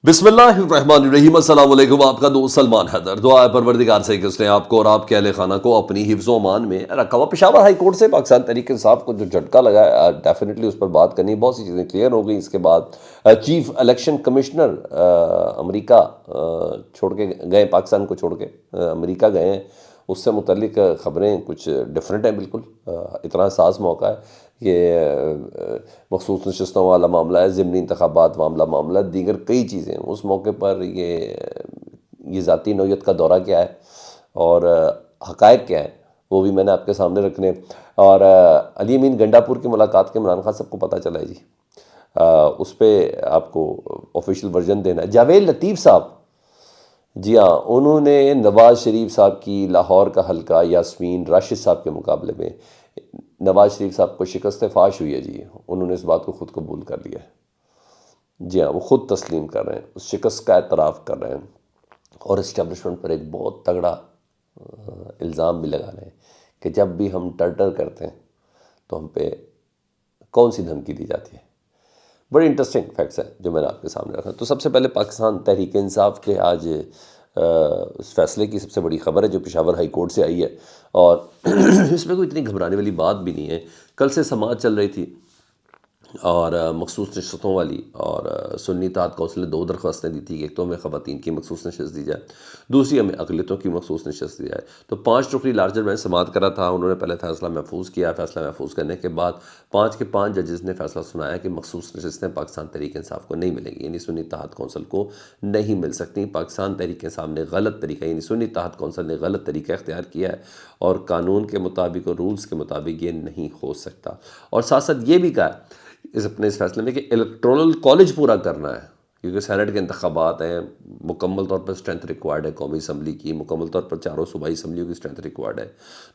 بسم اللہ الرحمن الرحیم، السلام علیکم۔ آپ کا دوست سلمان حیدر۔ دعا ہے پروردگار سے کہ اس نے آپ کو اور آپ کے اہل خانہ کو اپنی حفظ و امان میں رکھا ہوا۔ پشاور ہائی کورٹ سے پاکستان تحریک انصاف کو جو جھٹکا لگا ہے، ڈیفینیٹلی اس پر بات کرنی، بہت سی چیزیں کلیئر ہو گئی۔ اس کے بعد چیف الیکشن کمشنر امریکہ چھوڑ کے گئے، پاکستان کو چھوڑ کے امریکہ گئے ہیں۔ اس سے متعلق خبریں کچھ ڈفرینٹ ہیں بالکل۔ اتنا حساس موقع ہے کہ مخصوص نشستوں والا معاملہ ہے، ضمنی انتخابات معاملہ دیگر کئی چیزیں۔ اس موقع پر یہ ذاتی نوعیت کا دورہ کیا ہے اور حقائق کیا ہے، وہ بھی میں نے آپ کے سامنے رکھنے۔ اور علی امین گنڈا پور کی ملاقات کے عمران خان صاحب کو پتہ چلا ہے جی، اس پہ آپ کو آفیشیل ورژن دینا ہے۔ جاوید لطیف صاحب، جی ہاں، انہوں نے نواز شریف صاحب کی لاہور کا حلقہ یاسمین راشد صاحب کے مقابلے میں نواز شریف صاحب کو شکست فاش ہوئی ہے جی، انہوں نے اس بات کو خود قبول کر لیا ہے۔ جی ہاں، وہ خود تسلیم کر رہے ہیں، اس شکست کا اعتراف کر رہے ہیں اور اسٹیبلشمنٹ پر ایک بہت تگڑا الزام بھی لگا رہے ہیں کہ جب بھی ہم ٹرٹر کرتے ہیں تو ہم پہ کون سی دھمکی دی جاتی ہے۔ بڑی انٹرسٹنگ فیکٹس ہیں جو میں نے آپ کے سامنے رکھا۔ تو سب سے پہلے پاکستان تحریک انصاف کے آج اس فیصلے کی سب سے بڑی خبر ہے جو پشاور ہائی کورٹ سے آئی ہے، اور اس میں کوئی اتنی گھبرانے والی بات بھی نہیں ہے۔ کل سے سماعت چل رہی تھی اور مخصوص نشستوں والی، اور سنی اتحاد کونسل نے 2 درخواستیں دی تھی کہ ایک تو ہمیں خواتین کی مخصوص نشست دی جائے، دوسری ہمیں اقلیتوں کی مخصوص نشست دی جائے۔ تو 5 رکنی لارجر میں سماعت کرا تھا، انہوں نے پہلے فیصلہ محفوظ کیا۔ فیصلہ محفوظ کرنے کے بعد 5 کے 5 ججز نے فیصلہ سنایا کہ مخصوص نشستیں پاکستان تحریک انصاف کو نہیں ملیں گی، یعنی سنی اتحاد کونسل کو نہیں مل سکتی۔ پاکستان تحریک انصاف نے غلط طریقہ، یعنی سنی اتحاد کونسل نے غلط طریقہ اختیار کیا ہے اور قانون کے مطابق اور رولز کے مطابق یہ نہیں ہو سکتا۔ اور ساتھ ساتھ یہ بھی کہا اس فیصلے میں کہ الیکٹورل کالج پورا کرنا ہے، کیونکہ سینٹ کے انتخابات ہیں، مکمل طور پر اسٹرینتھ ریکوائرڈ ہے قومی اسمبلی کی، مکمل طور پر چاروں صوبائی اسمبلیوں کی اسٹرینتھ ریکوائرڈ ہے۔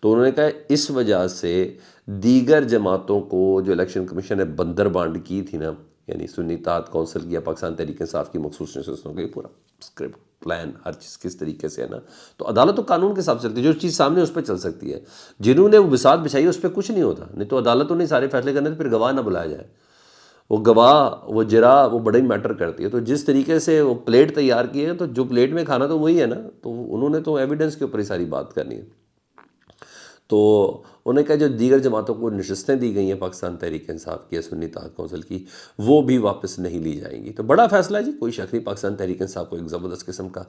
تو انہوں نے کہا اس وجہ سے دیگر جماعتوں کو جو الیکشن کمیشن نے بندر بانڈ کی تھی نا، یعنی سنی اتحاد کونسل کی یا پاکستان تحریک انصاف کی مخصوص نشستوں کا، یہ پورا اسکرپٹ پلان ہر چیز کس طریقے سے ہے نا، تو عدالت و قانون کے حساب سے چلتی ہے، جو چیز سامنے اس پہ چل سکتی ہے۔ جنہوں نے وہ بساط بچھائی اس پہ کچھ نہیں ہوتا، نہیں تو عدالتوں نے سارے فیصلے کرنے تو پھر گواہ نہ بلایا جائے۔ وہ گواہ، وہ جرا، وہ بڑا ہی میٹر کرتی ہے۔ تو جس طریقے سے وہ پلیٹ تیار کی ہے، تو جو پلیٹ میں کھانا تو وہی ہے نا، تو انہوں نے تو ایویڈنس کے اوپر ہی ساری بات کرنی ہے۔ تو انہوں نے کہا جو دیگر جماعتوں کو نشستیں دی گئی ہیں پاکستان تحریک انصاف کی یا سنی اتحاد کونسل کی، وہ بھی واپس نہیں لی جائیں گی۔ تو بڑا فیصلہ ہے جی، کوئی شک نہیں، پاکستان تحریک انصاف کو ایک زبردست قسم کا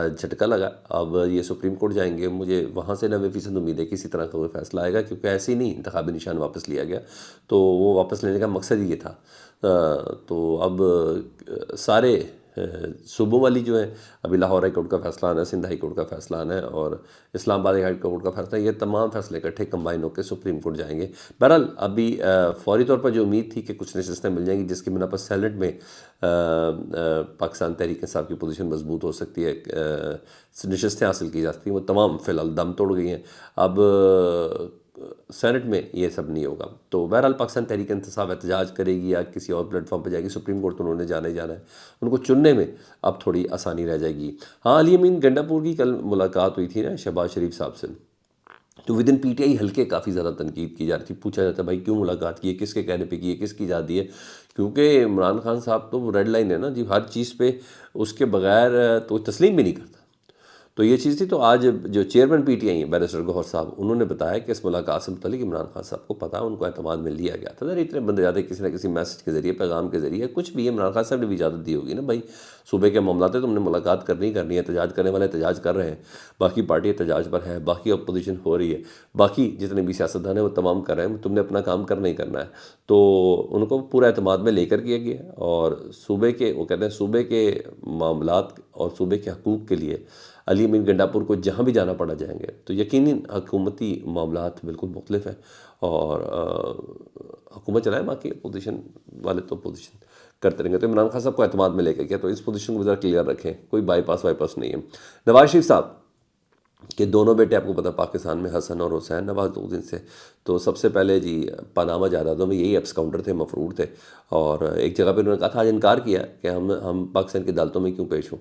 جھٹکا لگا۔ اب یہ سپریم کورٹ جائیں گے، مجھے وہاں سے 90% امید ہے کسی طرح کا کوئی فیصلہ آئے گا، کیونکہ ایسے ہی نہیں انتخابی نشان واپس لیا گیا، تو وہ واپس لینے کا مقصد ہی یہ تھا۔ تو اب سارے صوبوں والی جو ہیں، ابھی لاہور ہائی کورٹ کا فیصلہ آنا ہے، سندھ ہائی کورٹ کا فیصلہ آنا ہے، اور اسلام آباد ہائی کورٹ کا فیصلہ، یہ تمام فیصلے اکٹھے کمبائن ہو کے سپریم کورٹ جائیں گے۔ بہرحال ابھی فوری طور پر جو امید تھی کہ کچھ نشستیں مل جائیں گی، جس کی بنا پر سینٹ میں پاکستان تحریک انصاف کی پوزیشن مضبوط ہو سکتی ہے، نشستیں حاصل کی جا سکتی ہیں، وہ تمام فی الحال دم توڑ گئی ہیں۔ اب سینٹ میں یہ سب نہیں ہوگا۔ تو بہرحال پاکستان تحریک انصاف احتجاج کرے گی یا کسی اور پلیٹ فارم پہ جائے گی، سپریم کورٹ تو انہوں نے جانا ہی جانا ہے، ان کو چننے میں اب تھوڑی آسانی رہ جائے گی۔ ہاں، علی امین گنڈا پور کی کل ملاقات ہوئی تھی نا شہباز شریف صاحب سے، تو ودن پی ٹی آئی حلقے کافی زیادہ تنقید کی جا رہی تھی، پوچھا جاتا ہے بھائی کیوں ملاقات کی ہے، کس کے کہنے پہ کی ہے، کس کی اجازت ہے، کیونکہ عمران خان صاحب تو ریڈ لائن ہے نا جی، ہر چیز پہ اس کے بغیر تو تسلیم بھی نہیں کرتا۔ تو یہ چیز تھی۔ تو آج جو چیئرمین پی ٹی آئی ہیں بیرسٹر گوہر صاحب، انہوں نے بتایا کہ اس ملاقات سے متعلق عمران خان صاحب کو پتہ، ان کو اعتماد میں لیا گیا تھا۔ اتنے بندے جاتے کسی نہ کسی میسج کے ذریعے، پیغام کے ذریعے، کچھ بھی عمران خان صاحب نے بھی اجازت دی ہوگی نا، بھائی صوبے کے معاملات ہیں، تم نے ملاقات کرنی ہے، احتجاج کرنے والے احتجاج کر رہے ہیں، باقی پارٹی احتجاج پر ہے، باقی اپوزیشن ہو رہی ہے، باقی جتنے بھی سیاستدان ہیں وہ تمام کر رہے ہیں، تم نے اپنا کام کرنا ہی کرنا ہے۔ تو ان کو پورا اعتماد میں لے کر کیا گیا، اور صوبے کے، وہ کہتے ہیں صوبے کے معاملات اور صوبے کے حقوق کے لیے علی امین گنڈا پور کو جہاں بھی جانا پڑا جائیں گے۔ تو یقیناً حکومتی معاملات بالکل مختلف ہیں، اور حکومت چلائے، باقی اپوزیشن والے تو اپوزیشن کرتے رہیں گے۔ تو عمران خان صاحب کو اعتماد میں لے کے کیا، تو اس پوزیشن کو ذرا کلیئر رکھیں، کوئی بائی پاس نہیں ہے۔ نواز شریف صاحب کہ دونوں بیٹے آپ کو پتہ پاکستان میں حسن اور حسین نواز 2 دن سے، تو سب سے پہلے جی پاناما جائیدادوں میں یہی ایپس کاؤنٹر تھے، مفرور تھے، اور ایک جگہ پہ انہوں نے کہا تھا، آج انکار کیا کہ ہم پاکستان کی عدالتوں میں کیوں پیش ہوں،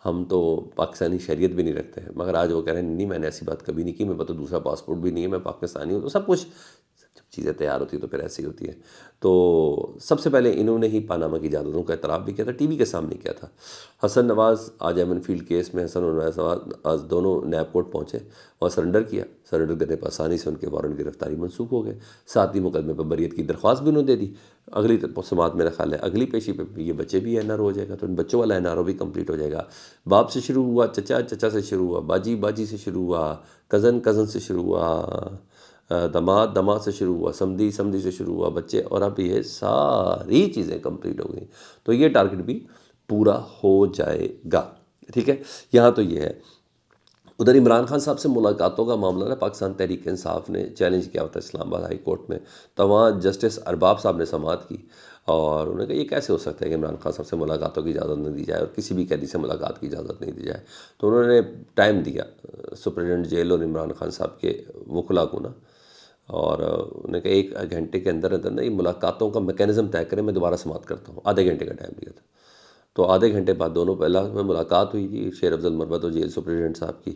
ہم تو پاکستانی شہریت بھی نہیں رکھتے ہیں، مگر آج وہ کہہ رہے ہیں نہیں، میں نے ایسی بات کبھی نہیں کی، میرے پاس تو دوسرا پاسپورٹ بھی نہیں ہے، میں پاکستانی ہوں۔ تو سب کچھ جب چیزیں تیار ہوتی ہیں تو پھر ایسی ہوتی ہیں. تو سب سے پہلے انہوں نے ہی پاناما کی جائیدادوں کا اعتراف بھی کیا تھا, ٹی وی کے سامنے کیا تھا. حسن نواز آج ایمن فیلڈ کیس میں حسن اور نواز دونوں نیب کورٹ پہنچے اور سرنڈر کیا. سرنڈر کرنے پر آسانی سے ان کے وارنٹ گرفتاری منسوخ ہو گئے. 7ویں مقدمے پر بریت کی درخواست بھی انہوں نے دے دی. اگلی سماعت میرا خیال ہے اگلی پیشی پہ یہ بچے بھی این آر ہو جائے گا, تو ان بچوں والا این آر او بھی کمپلیٹ ہو جائے گا. باپ سے شروع ہوا, چچا چچا سے شروع ہوا, باجی باجی سے شروع ہوا, کزن کزن سے شروع ہوا, دماد دماد سے شروع ہوا, سمدھی سمدھی سے شروع ہوا بچے, اور اب یہ ساری چیزیں کمپلیٹ ہو گئیں. تو یہ ٹارگٹ بھی پورا ہو جائے گا. ٹھیک ہے, یہاں تو یہ ہے. ادھر عمران خان صاحب سے ملاقاتوں کا معاملہ نا پاکستان تحریک انصاف نے چیلنج کیا ہوتا ہے اسلام آباد ہائی کورٹ میں. تو وہاں جسٹس ارباب صاحب نے سماعت کی اور انہوں نے کہا یہ کیسے ہو سکتا ہے کہ عمران خان صاحب سے ملاقاتوں کی اجازت نہ دی جائے اور کسی بھی قیدی سے ملاقات کی اجازت نہیں دی جائے. تو انہوں نے ٹائم دیا سپرنٹینڈنٹ جیل اور عمران خان صاحب کے وکلاء کو نا, اور انہوں نے کہا 1 گھنٹے کے اندر اندر نا یہ ملاقاتوں کا میکینزم طے کریں, میں دوبارہ سماعت کرتا ہوں. آدھے گھنٹے کا ٹائم دیا تھا. تو آدھے گھنٹے بعد دونوں پہلا میں ملاقات ہوئی جی شیر افضل مروت اور جیل سپرنٹینڈنٹ صاحب کی.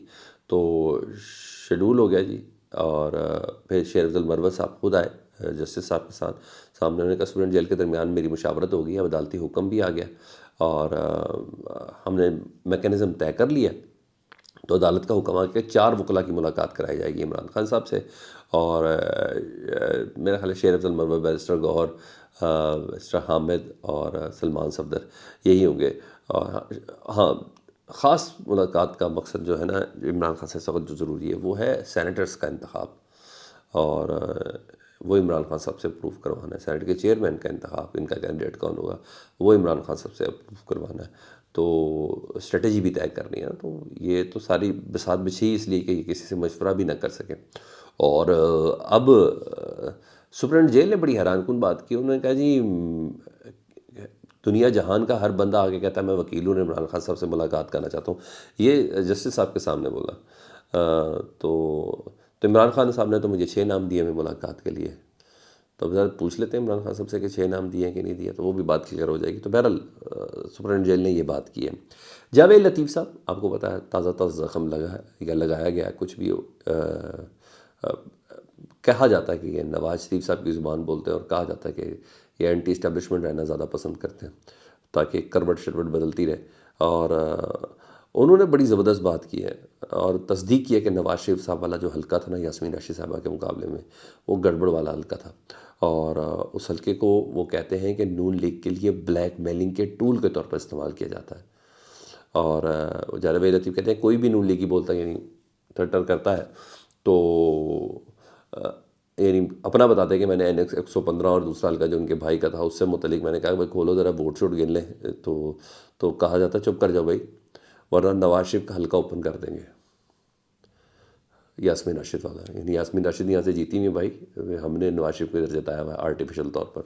تو شیڈول ہو گیا جی, اور پھر شیر افضل مروت صاحب خود آئے جسٹس صاحب کے ساتھ سامنے. انہوں نے کہا اسٹوڈنٹ جیل کے درمیان میری مشاورت ہو گئی, اب عدالتی حکم بھی آ گیا اور ہم نے میکینزم طے کر لیا. تو عدالت کا حکم آ کہ 4 وکلاء کی ملاقات کرائی جائے گی عمران خان صاحب سے, اور میرا خیال ہے شیر افضل مروت, بیرسٹر گوہر, بیرسٹر حامد اور سلمان صفدر یہی ہوں گے. ہاں, خاص ملاقات کا مقصد جو ہے نا عمران خان سے سخت جو ضروری ہے وہ ہے سینیٹرز کا انتخاب, اور وہ عمران خان صاحب سے اپروو کروانا ہے. سینیٹ کے چیئرمین کا انتخاب, ان کا کینڈیڈیٹ کون ہوگا وہ عمران خان صاحب سے اپروو کروانا ہے. تو اسٹریٹجی بھی طے کرنی ہے. تو یہ تو ساری بساط بچھی اس لیے کہ یہ کسی سے مشورہ بھی نہ کر سکیں. اور اب سپرنٹ جیل نے بڑی حیران کن بات کی. انہوں نے کہا جی دنیا جہان کا ہر بندہ آگے کہتا ہے میں وکیل ہوں, عمران خان صاحب سے ملاقات کرنا چاہتا ہوں. یہ جسٹس صاحب کے سامنے بولا. تو عمران خان صاحب نے تو مجھے 6 نام دیے میں ملاقات کے لیے. تو اب ذرا پوچھ لیتے ہیں عمران خان صاحب سے کہ 6 نام دیے ہیں کہ نہیں دیے, تو وہ بھی بات کلیئر ہو جائے گی. تو بہرحال سپرنٹ جیل نے یہ بات کی ہے. جاوید لطیف صاحب آپ کو پتہ ہے تازہ تازہ زخم لگایا گیا. کچھ بھی کہا جاتا ہے کہ یہ نواز شریف صاحب کی زبان بولتے ہیں, اور کہا جاتا ہے کہ یہ اینٹی اسٹیبلشمنٹ رہنا زیادہ پسند کرتے ہیں تاکہ کروٹ شروٹ بدلتی رہے. اور انہوں نے بڑی زبردست بات کی ہے اور تصدیق کی ہے کہ نواز شریف صاحب والا جو حلقہ تھا نا یاسمین راشد صاحبہ کے مقابلے میں وہ گڑبڑ والا حلقہ تھا. اور اس حلقے کو وہ کہتے ہیں کہ نون لیگ کے لیے بلیک میلنگ کے ٹول کے طور پر استعمال کیا جاتا ہے. اور جاوید لطیف کہتے ہیں کوئی بھی نون لیگی بولتا ہے یعنی ٹر کرتا ہے تو یعنی اپنا بتاتے ہیں کہ میں نے این ایکس 115 اور دوسرا حلقہ جو ان کے بھائی کا تھا اس سے متعلق میں نے کہا کہ بھائی کھولو ذرا ووٹ شوٹ گن لیں. تو کہا جاتا چپ کر جاؤ بھائی ورنہ نواز شریف کا حلقہ اوپن کر دیں گے. یاسمین راشد والا, یعنی یاسمین راشد یہاں سے جیتی ہوئی بھائی, ہم نے نواز شریف کو ادھر جتایا ہوا ہے آرٹیفیشل طور پر.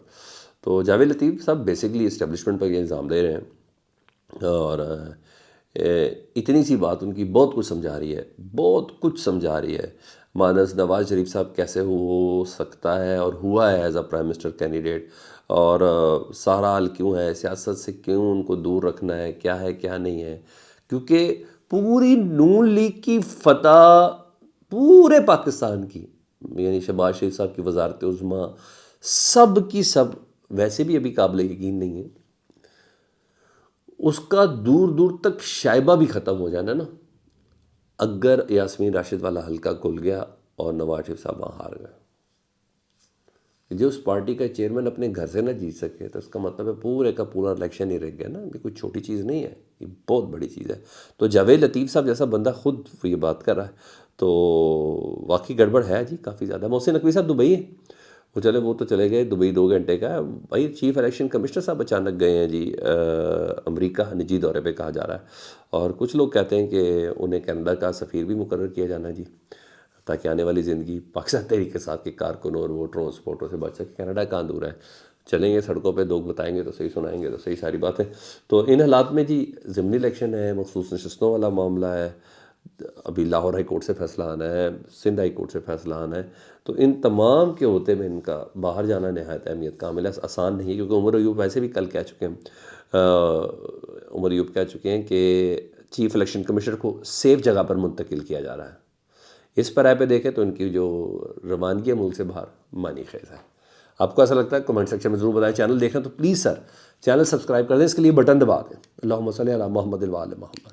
تو جاوید لطیف صاحب بیسکلی اسٹیبلشمنٹ پر یہ الزام دے رہے ہیں, اور اتنی سی بات ان کی بہت کچھ سمجھا رہی ہے, بہت کچھ سمجھا رہی ہے. مانس نواز شریف صاحب کیسے ہو سکتا ہے اور ہوا ہے as a prime minister candidate, اور سارا حال کیوں ہے, سیاست سے کیوں ان کو دور رکھنا ہے, کیا ہے کیا نہیں ہے. کیونکہ پوری نون لیگ کی فتح پورے پاکستان کی, یعنی شہباز شریف صاحب کی وزارت عظمیٰ سب کی سب ویسے بھی ابھی قابل یقین نہیں ہے, اس کا دور دور تک شائبہ بھی ختم ہو جانا نا اگر یاسمین راشد والا حلقہ کھل گیا اور نواز شریف صاحب وہاں ہار گئے. جو اس پارٹی کا چیئرمین اپنے گھر سے نہ جیت سکے تو اس کا مطلب ہے پورے کا پورا الیکشن ہی رہ گیا نا. یہ کوئی چھوٹی چیز نہیں ہے, یہ بہت بڑی چیز ہے. تو جاوید لطیف صاحب جیسا بندہ خود یہ بات کر رہا ہے تو واقعی گڑبڑ ہے جی کافی زیادہ. محسن نقوی صاحب دبئی ہے, وہ تو چلے گئے دبئی 2 گھنٹے کا. بھائی چیف الیکشن کمشنر صاحب اچانک گئے ہیں جی امریکہ نجی دورے پہ کہا جا رہا ہے, اور کچھ لوگ کہتے ہیں کہ انہیں کینیڈا کا سفیر بھی مقرر کیا جانا ہے جی, تاکہ آنے والی زندگی پاکستان تحریک کے ساتھ کے کارکنوں اور ووٹروں اور سپورٹوں سے بچ سکے. کینیڈا کہاں دور ہے, چلیں گے سڑکوں پہ, لوگ بتائیں گے تو صحیح, سنائیں گے تو صحیح, ساری باتیں. تو ان حالات میں جی ضمنی الیکشن ہے, مخصوص نشستوں والا معاملہ ہے, ابھی لاہور ہائی کورٹ سے فیصلہ آنا ہے, سندھ ہائی کورٹ سے فیصلہ آنا ہے. تو ان تمام کے ہوتے میں ان کا باہر جانا نہایت اہمیت کا عامل ہے, آسان نہیں ہے. کیونکہ عمر ایوب ویسے بھی کل کہہ چکے ہیں, عمر ایوب کہہ چکے ہیں کہ چیف الیکشن کمشنر کو سیف جگہ پر منتقل کیا جا رہا ہے. اس پر پہ دیکھیں تو ان کی جو روانگی ہے ملک سے باہر معنی خیز ہے. آپ کو ایسا لگتا ہے کمنٹ سیکشن میں ضرور بتائیں. چینل دیکھیں تو پلیز سر چینل سبسکرائب کر دیں, اس کے لیے بٹن دبا دیں. اللہم صلی علی محمد و آل محمد.